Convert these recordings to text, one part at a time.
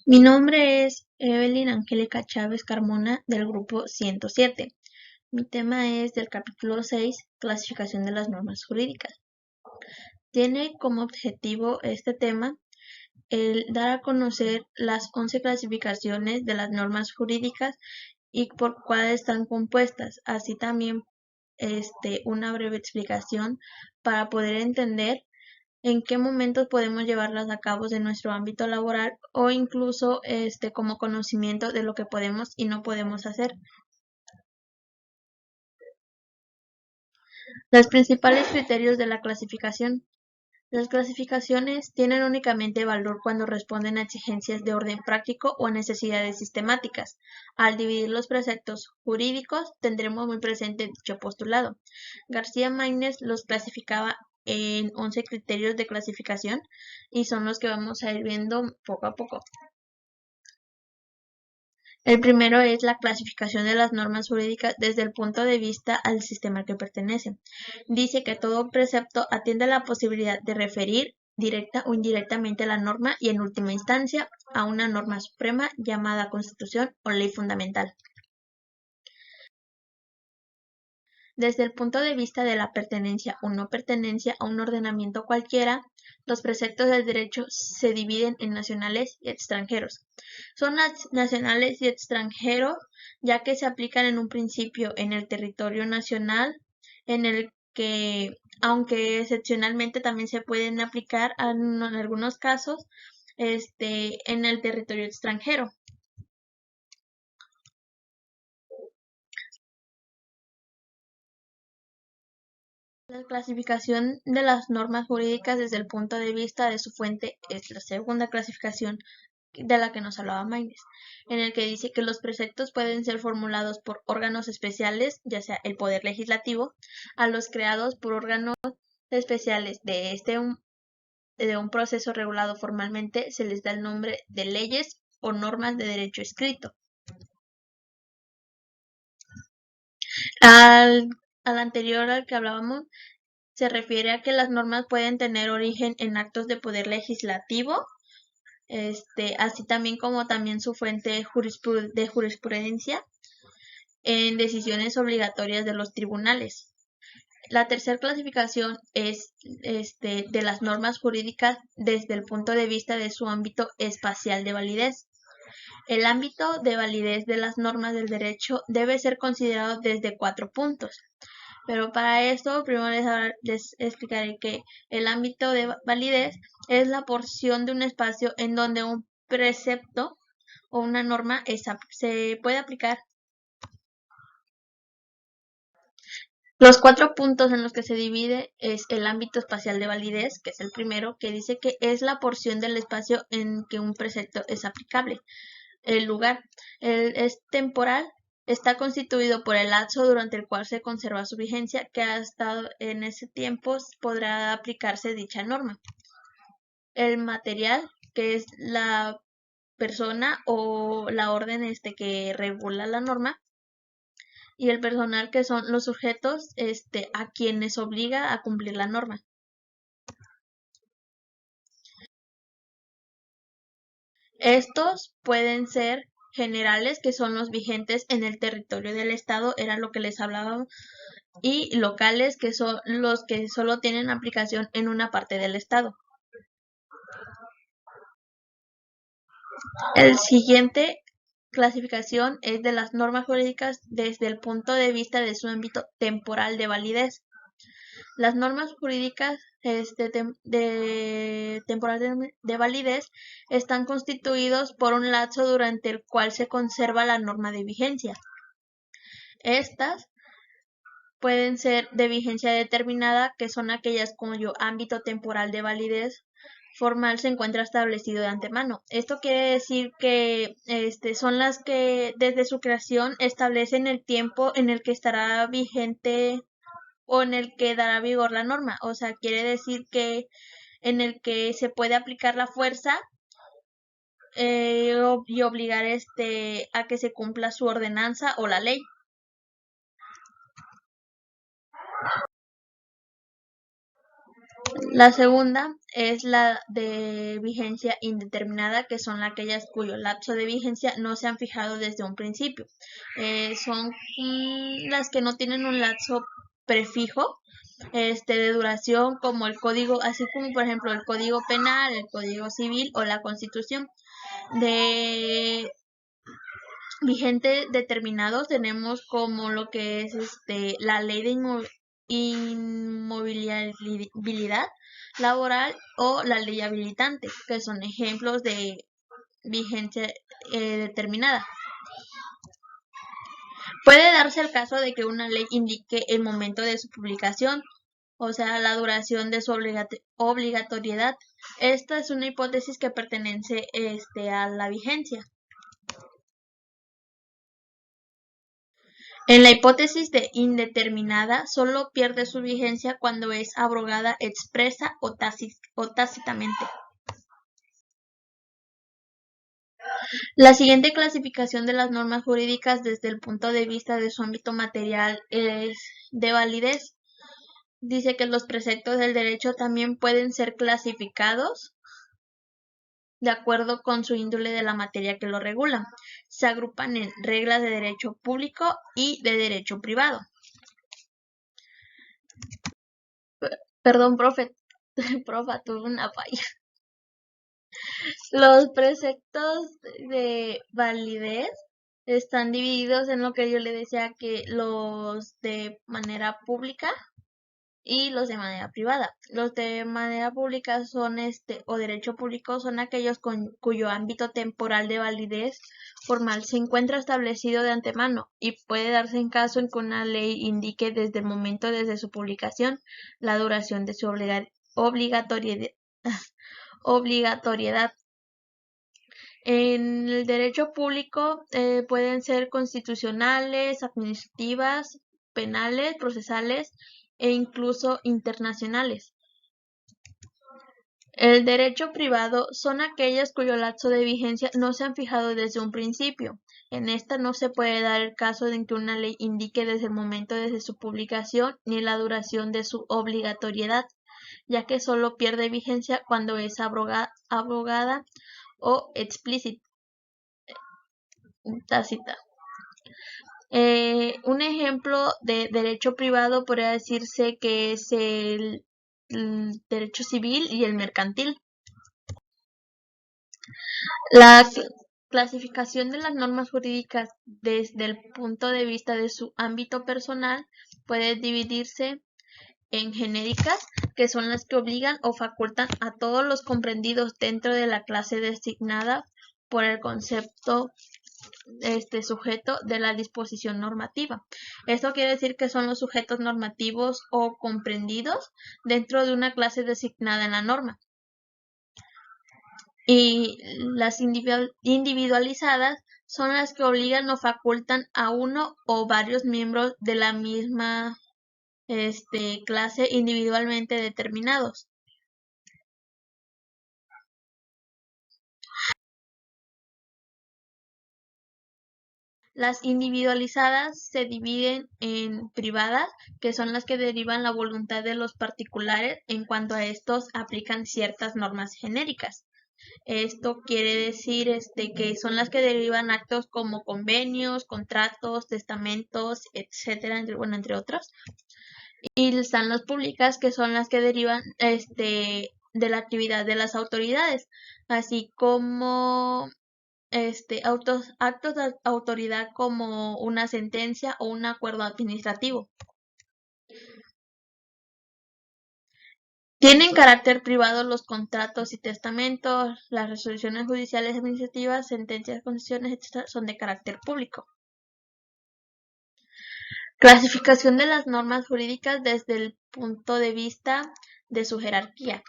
Mi nombre es Evelyn Angélica Chávez Carmona del grupo 107. Mi tema es del capítulo 6, clasificación de las normas jurídicas. Tiene como objetivo este tema el dar a conocer las 11 clasificaciones de las normas jurídicas y por cuáles están compuestas, así también una breve explicación para poder entender en qué momentos podemos llevarlas a cabo en nuestro ámbito laboral o incluso como conocimiento de lo que podemos y no podemos hacer. Los principales criterios de la clasificación. Las clasificaciones tienen únicamente valor cuando responden a exigencias de orden práctico o a necesidades sistemáticas. Al dividir los preceptos jurídicos, tendremos muy presente dicho postulado. García Maínez los clasificaba en 11 criterios de clasificación y son los que vamos a ir viendo poco a poco. El primero es la clasificación de las normas jurídicas desde el punto de vista al sistema al que pertenece. Dice que todo precepto atiende a la posibilidad de referir directa o indirectamente a la norma y en última instancia a una norma suprema llamada Constitución o ley fundamental. Desde el punto de vista de la pertenencia o no pertenencia a un ordenamiento cualquiera, los preceptos del derecho se dividen en nacionales y extranjeros. Son nacionales y extranjeros ya que se aplican en un principio en el territorio nacional, en el que, aunque excepcionalmente también se pueden aplicar en algunos casos, en el territorio extranjero. La clasificación de las normas jurídicas desde el punto de vista de su fuente es la segunda clasificación de la que nos hablaba Maínez, en el que dice que los preceptos pueden ser formulados por órganos especiales, ya sea el Poder Legislativo, a los creados por órganos especiales de un proceso regulado formalmente se les da el nombre de leyes o normas de derecho escrito. Al anterior al que hablábamos, se refiere a que las normas pueden tener origen en actos de poder legislativo, así también como también su fuente de jurisprudencia en decisiones obligatorias de los tribunales. La tercera clasificación es de las normas jurídicas desde el punto de vista de su ámbito espacial de validez. El ámbito de validez de las normas del derecho debe ser considerado desde 4 puntos. Pero para esto, primero les explicaré que el ámbito de validez es la porción de un espacio en donde un precepto o una norma se puede aplicar. Los 4 puntos en los que se divide es el ámbito espacial de validez, que es el primero, que dice que es la porción del espacio en que un precepto es aplicable. El lugar es temporal. Está constituido por el lapso durante el cual se conserva su vigencia, que ha estado en ese tiempo podrá aplicarse dicha norma. El material, que es la persona o la orden que regula la norma, y el personal, que son los sujetos a quienes obliga a cumplir la norma. Estos pueden ser generales, que son los vigentes en el territorio del Estado, era lo que les hablaba, y locales, que son los que solo tienen aplicación en una parte del Estado. El siguiente clasificación es de las normas jurídicas desde el punto de vista de su ámbito temporal de validez. Las normas jurídicas temporal de validez están constituidos por un lapso durante el cual se conserva la norma de vigencia. Estas pueden ser de vigencia determinada, que son aquellas cuyo ámbito temporal de validez formal se encuentra establecido de antemano. Esto quiere decir que son las que desde su creación establecen el tiempo en el que estará vigente o en el que dará vigor la norma. O sea, quiere decir que en el que se puede aplicar la fuerza y obligar a que se cumpla su ordenanza o la ley. La segunda es la de vigencia indeterminada, que son aquellas cuyo lapso de vigencia no se han fijado desde un principio. Son las que no tienen un lapso prefijo de duración, como el código, así como por ejemplo el código penal, el código civil o la constitución. De vigente determinados tenemos como lo que es la ley de inmovilidad laboral o la ley habilitante, que son ejemplos de vigencia determinada. Puede darse el caso de que una ley indique el momento de su publicación, o sea, la duración de su obligatoriedad. Esta es una hipótesis que pertenece a la vigencia. En la hipótesis de indeterminada, solo pierde su vigencia cuando es abrogada expresa o tácitamente. La siguiente clasificación de las normas jurídicas desde el punto de vista de su ámbito material es de validez. Dice que los preceptos del derecho también pueden ser clasificados de acuerdo con su índole de la materia que lo regula. Se agrupan en reglas de derecho público y de derecho privado. Perdón, profa, tuve una falla. Los preceptos de validez están divididos en lo que yo le decía, que los de manera pública y los de manera privada. Los de manera pública son o derecho público son aquellos cuyo ámbito temporal de validez formal se encuentra establecido de antemano y puede darse en caso en que una ley indique desde el momento desde su publicación la duración de su obligatoriedad. En el derecho público pueden ser constitucionales, administrativas, penales, procesales e incluso internacionales. El derecho privado son aquellas cuyo lapso de vigencia no se han fijado desde un principio. En esta no se puede dar el caso de que una ley indique desde el momento desde su publicación ni la duración de su obligatoriedad, ya que solo pierde vigencia cuando es abrogada o explícita. Tácita. Un ejemplo de derecho privado podría decirse que es el derecho civil y el mercantil. La clasificación de las normas jurídicas desde el punto de vista de su ámbito personal puede dividirse en genéricas, que son las que obligan o facultan a todos los comprendidos dentro de la clase designada por el concepto sujeto de la disposición normativa. Esto quiere decir que son los sujetos normativos o comprendidos dentro de una clase designada en la norma. Y las individualizadas son las que obligan o facultan a uno o varios miembros de la misma clase individualmente determinados. Las individualizadas se dividen en privadas, que son las que derivan la voluntad de los particulares en cuanto a estos aplican ciertas normas genéricas. Esto quiere decir que son las que derivan actos como convenios, contratos, testamentos, etcétera, entre otros. Y están las públicas, que son las que derivan de la actividad de las autoridades, así como actos de autoridad como una sentencia o un acuerdo administrativo. Tienen carácter privado los contratos y testamentos, las resoluciones judiciales administrativas, sentencias, concesiones, etc. son de carácter público. Clasificación de las normas jurídicas desde el punto de vista de su jerarquía.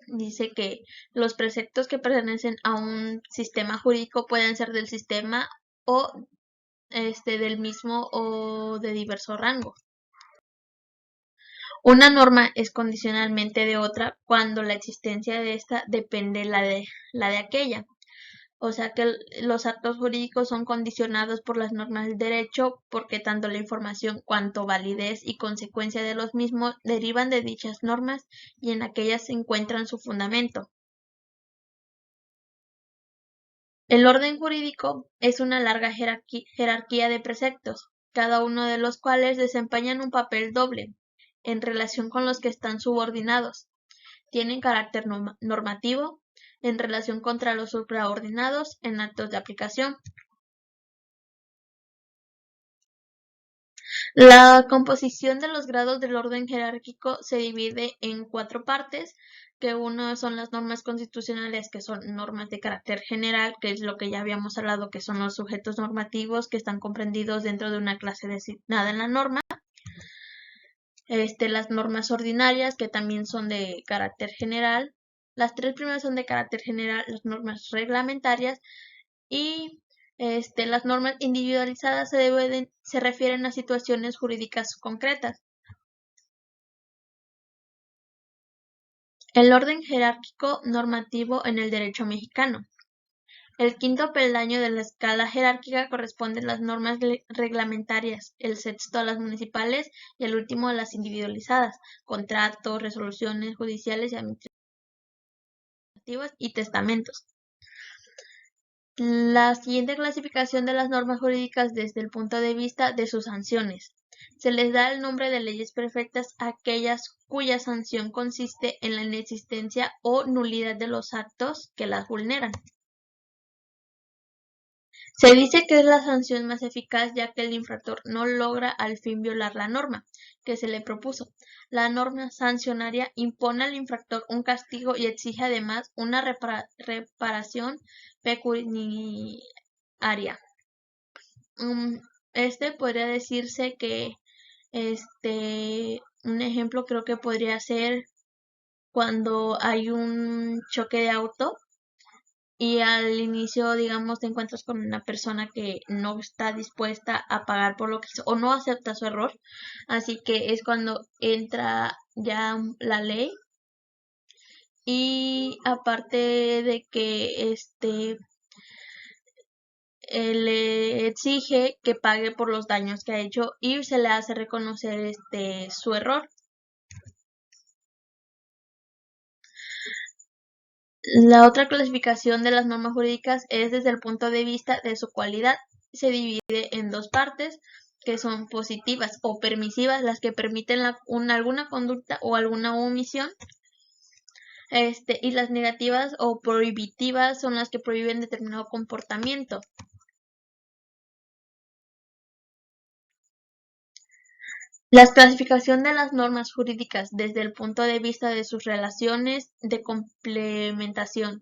Dice que los preceptos que pertenecen a un sistema jurídico pueden ser del sistema o del mismo o de diverso rango. Una norma es condicionalmente de otra cuando la existencia de esta depende la de aquella. O sea que los actos jurídicos son condicionados por las normas del derecho porque tanto la información cuanto validez y consecuencia de los mismos derivan de dichas normas y en aquellas se encuentran su fundamento. El orden jurídico es una larga jerarquía de preceptos, cada uno de los cuales desempeñan un papel doble en relación con los que están subordinados. Tienen carácter normativo en relación contra los supraordinados en actos de aplicación. La composición de los grados del orden jerárquico se divide en 4 partes, que uno son las normas constitucionales, que son normas de carácter general, que es lo que ya habíamos hablado, que son los sujetos normativos que están comprendidos dentro de una clase designada en la norma. Las normas ordinarias, que también son de carácter general. Las 3 primeras son de carácter general, las normas reglamentarias y las normas individualizadas se refieren a situaciones jurídicas concretas. El orden jerárquico normativo en el derecho mexicano. El quinto peldaño de la escala jerárquica corresponde a las normas reglamentarias, el sexto a las municipales y el último a las individualizadas, contratos, resoluciones judiciales y administrativas y testamentos. La siguiente clasificación de las normas jurídicas desde el punto de vista de sus sanciones. Se les da el nombre de leyes perfectas a aquellas cuya sanción consiste en la inexistencia o nulidad de los actos que las vulneran. Se dice que es la sanción más eficaz ya que el infractor no logra al fin violar la norma que se le propuso. La norma sancionaria impone al infractor un castigo y exige además una reparación pecuniaria. Podría decirse que un ejemplo creo que podría ser cuando hay un choque de auto y al inicio, digamos, te encuentras con una persona que no está dispuesta a pagar por lo que hizo o no acepta su error. Así que es cuando entra ya la ley y aparte de que le exige que pague por los daños que ha hecho y se le hace reconocer su error. La otra clasificación de las normas jurídicas es desde el punto de vista de su cualidad. Se divide en 2 partes, que son positivas o permisivas, las que permiten alguna conducta o alguna omisión. Y las negativas o prohibitivas son las que prohíben determinado comportamiento. La clasificación de las normas jurídicas desde el punto de vista de sus relaciones de complementación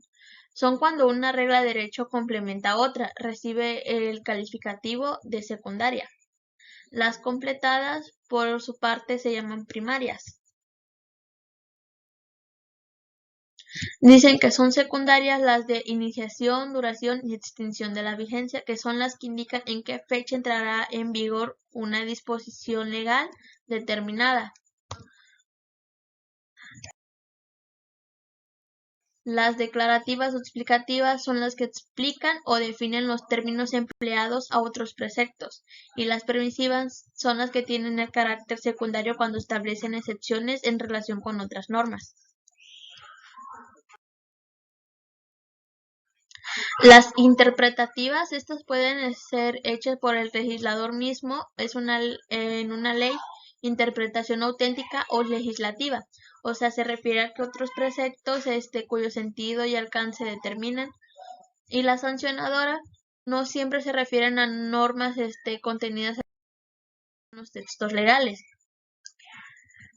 son cuando una regla de derecho complementa a otra, recibe el calificativo de secundaria. Las completadas, por su parte, se llaman primarias. Dicen que son secundarias las de iniciación, duración y extinción de la vigencia, que son las que indican en qué fecha entrará en vigor una disposición legal determinada. Las declarativas o explicativas son las que explican o definen los términos empleados a otros preceptos, y las permisivas son las que tienen el carácter secundario cuando establecen excepciones en relación con otras normas. Las interpretativas, estas pueden ser hechas por el legislador mismo, en una ley, interpretación auténtica o legislativa, o sea, se refiere a que otros preceptos cuyo sentido y alcance determinan, y la sancionadora no siempre se refieren a normas contenidas en los textos legales.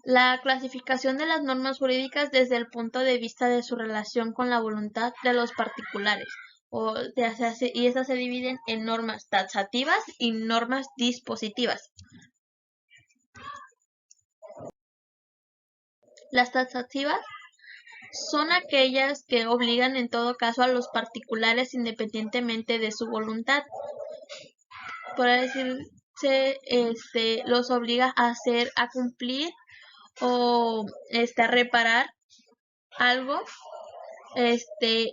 La clasificación de las normas jurídicas desde el punto de vista de su relación con la voluntad de los particulares. Y estas se dividen en normas taxativas y normas dispositivas. Las taxativas son aquellas que obligan en todo caso a los particulares independientemente de su voluntad. Por decirse, los obliga a cumplir o a reparar algo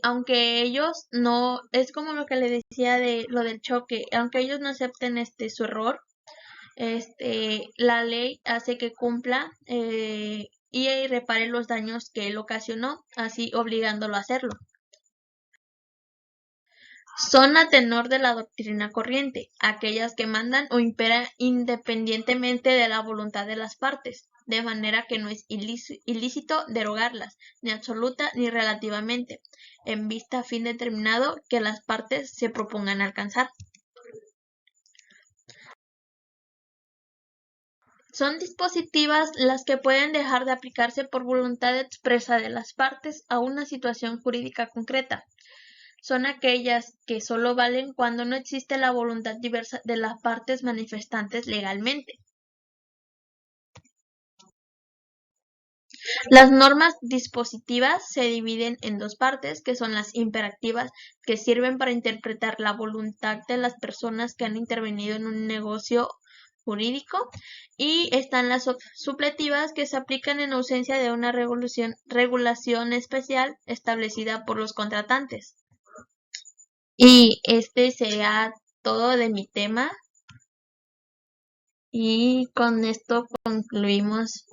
Aunque ellos no, es como lo que le decía de lo del choque, aunque ellos no acepten su error, la ley hace que cumpla y repare los daños que él ocasionó, así obligándolo a hacerlo. Son a tenor de la doctrina corriente, aquellas que mandan o imperan independientemente de la voluntad de las partes, de manera que no es ilícito derogarlas, ni absoluta ni relativamente, en vista a fin determinado que las partes se propongan alcanzar. Son dispositivas las que pueden dejar de aplicarse por voluntad expresa de las partes a una situación jurídica concreta. Son aquellas que solo valen cuando no existe la voluntad diversa de las partes manifestantes legalmente. Las normas dispositivas se dividen en dos partes, que son las imperativas, que sirven para interpretar la voluntad de las personas que han intervenido en un negocio jurídico, y están las supletivas, que se aplican en ausencia de una regulación especial establecida por los contratantes. Y este sería todo de mi tema, y con esto concluimos